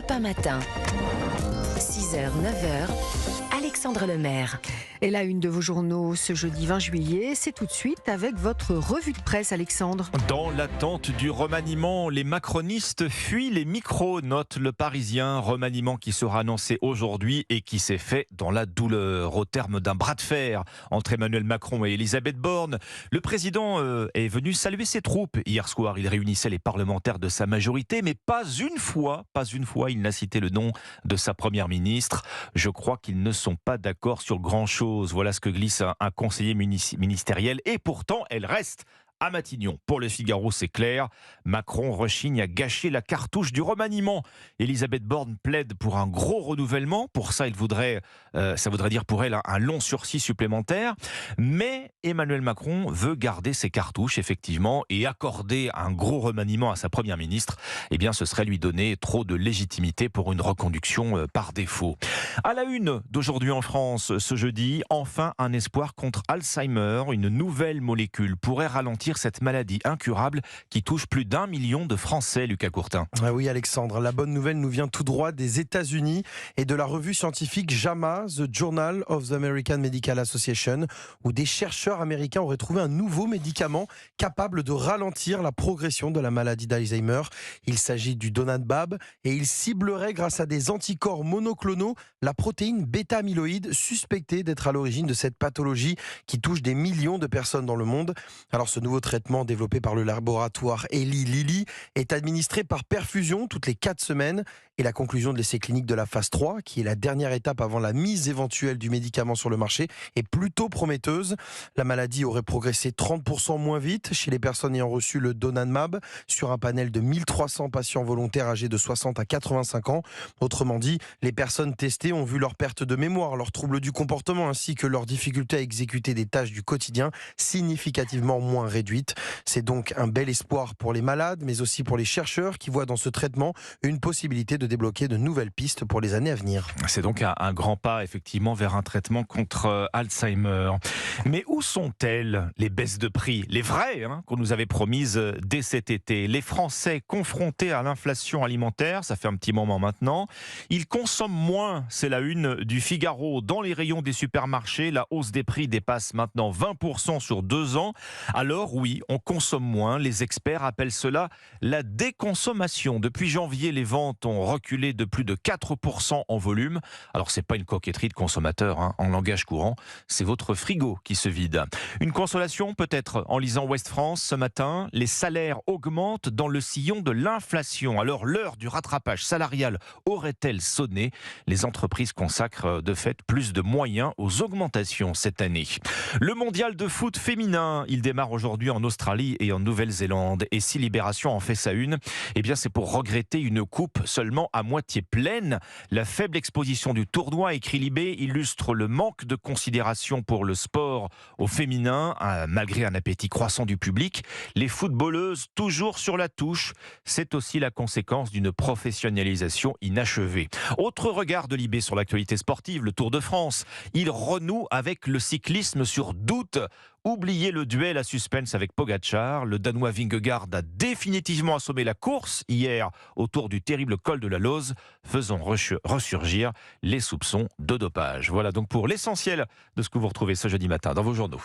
Europe 1 matin. 6h, 9h, Alexandre Lemaire. Et la une de vos journaux ce jeudi 20 juillet, c'est tout de suite avec votre revue de presse, Alexandre. Dans l'attente du remaniement, les macronistes fuient les micros, note Le Parisien. Remaniement qui sera annoncé aujourd'hui et qui s'est fait dans la douleur. Au terme d'un bras de fer entre Emmanuel Macron et Elisabeth Borne, le président est venu saluer ses troupes. Hier soir, il réunissait les parlementaires de sa majorité, mais pas une fois, il n'a cité le nom de sa première ministre. Je crois qu'ils ne sont pas d'accord sur grand-chose. Voilà ce que glisse un conseiller ministériel. Et pourtant, elle reste à Matignon. Pour Le Figaro, c'est clair. Macron rechigne à gâcher la cartouche du remaniement. Elisabeth Borne plaide pour un gros renouvellement. Pour ça, ça voudrait dire pour elle un long sursis supplémentaire. Mais Emmanuel Macron veut garder ses cartouches, effectivement, et accorder un gros remaniement à sa première ministre. Eh bien, ce serait lui donner trop de légitimité pour une reconduction par défaut. À la une d'aujourd'hui en France, ce jeudi, enfin un espoir contre Alzheimer. Une nouvelle molécule pourrait ralentir cette maladie incurable qui touche plus d'1 million de Français, Lucas Courtin. Ah oui, Alexandre, la bonne nouvelle nous vient tout droit des États-Unis et de la revue scientifique JAMA, The Journal of the American Medical Association, où des chercheurs américains auraient trouvé un nouveau médicament capable de ralentir la progression de la maladie d'Alzheimer. Il s'agit du donanemab et il ciblerait, grâce à des anticorps monoclonaux, la protéine bêta-amyloïde suspectée d'être à l'origine de cette pathologie qui touche des millions de personnes dans le monde. Alors ce nouveau traitement développé par le laboratoire Eli Lilly est administré par perfusion toutes les 4 semaines et la conclusion de l'essai clinique de la phase 3, qui est la dernière étape avant la mise éventuelle du médicament sur le marché, est plutôt prometteuse. La maladie aurait progressé 30% moins vite chez les personnes ayant reçu le donanemab sur un panel de 1300 patients volontaires âgés de 60 à 85 ans. Autrement dit, les personnes testées ont vu leur perte de mémoire, leurs troubles du comportement ainsi que leur difficulté à exécuter des tâches du quotidien significativement moins réduite. C'est donc un bel espoir pour les malades, mais aussi pour les chercheurs qui voient dans ce traitement une possibilité de débloquer de nouvelles pistes pour les années à venir. C'est donc un grand pas, effectivement, vers un traitement contre Alzheimer. Mais où sont-elles, les baisses de prix, les vraies, qu'on nous avait promises dès cet été? Les Français confrontés à l'inflation alimentaire, ça fait un petit moment maintenant, ils consomment moins, c'est la une du Figaro. Dans les rayons des supermarchés, la hausse des prix dépasse maintenant 20% sur 2 ans. Alors oui, on consomme moins. Les experts appellent cela la déconsommation. Depuis janvier, les ventes ont reculé de plus de 4% en volume. Alors c'est pas une coquetterie de consommateur, en langage courant. C'est votre frigo qui se vide. Une consolation peut-être en lisant Ouest France ce matin. Les salaires augmentent dans le sillon de l'inflation. Alors l'heure du rattrapage salarial aurait-elle sonné? Les entreprises consacrent de fait plus de moyens aux augmentations cette année. Le mondial de foot féminin, il démarre aujourd'hui en Australie et en Nouvelle-Zélande. Et si Libération en fait sa une, eh bien c'est pour regretter une coupe seulement à moitié pleine. La faible exposition du tournoi, écrit Libé, illustre le manque de considération pour le sport au féminin, malgré un appétit croissant du public. Les footballeuses toujours sur la touche, c'est aussi la conséquence d'une professionnalisation inachevée. Autre regard de Libé sur l'actualité sportive, le Tour de France. Il renoue avec le cyclisme sur doute. Oubliez le duel à suspense avec Pogačar. Le Danois Vingegaard a définitivement assommé la course hier autour du terrible col de la Lose, faisant ressurgir les soupçons de dopage. Voilà donc pour l'essentiel de ce que vous retrouvez ce jeudi matin dans vos journaux.